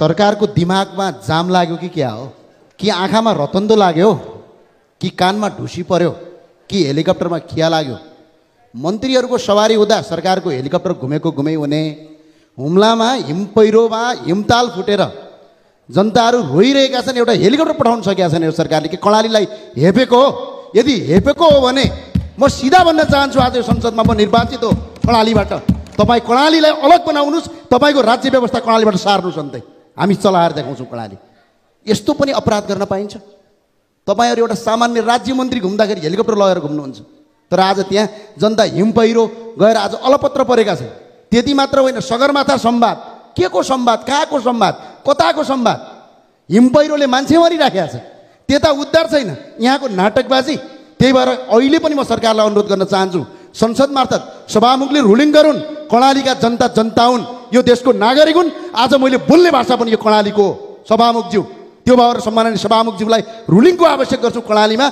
सरकारको दिमागमा जाम लाग्यो कि क्या हो? कि आँखामा रतन्दो लाग्यो? कि कानमा ढुसी पर्यो? कि हेलिकप्टरमा खिया लाग्यो? मन्त्रीहरूको सवारी हुँदा सरकारको हेलिकप्टर घुमेको घुमै हुने, हुम्लामा हिमपैह्रोमा हिमताल फुटेर जनताहरू रोइरहेका छन्, एउटा हेलिकप्टर पठाउन सकेका छैन यो सरकारले। कि कर्णालीलाई हेपेको हो? यदि हेपेको हो भने म सिधा भन्न चाहन्छु, आज यो संसदमा म निर्वाचित हो कर्णालीबाट, तपाईँ कर्णालीलाई अलग बनाउनुहोस्, तपाईँको राज्य व्यवस्था कर्णालीबाट सार्नुहोस्, अन्त हामी चलाएर देखाउँछौँ कर्णाली। यस्तो पनि अपराध गर्न पाइन्छ? तपाईँहरू एउटा सामान्य राज्य मन्त्री घुम्दाखेरि हेलिकप्टर लगेर घुम्नुहुन्छ, तर आज त्यहाँ जनता हिमपैह्रो गएर आज अलपत्र परेका छन्। त्यति मात्र होइन, सगरमाथा संवाद, के को संवाद, कहाँको संवाद, कताको संवाद? हिमपैह्रोले मान्छे मरिराखेका छ, त्यता उद्धार छैन, यहाँको नाटकबाजी। त्यही भएर अहिले पनि म सरकारलाई अनुरोध गर्न चाहन्छु, संसद मार्फत सभामुखले रुलिङ गरून्, कर्णालीका जनता जनता हुन्, यो देशको नागरिक हुन्। आज मैले बोल्ने भाषा पनि यो कर्णालीको हो। सभामुखज्यू, त्यो भएर सम्माननीय सभामुखज्यूलाई रुलिङको आवश्यक गर्छु कर्णालीमा।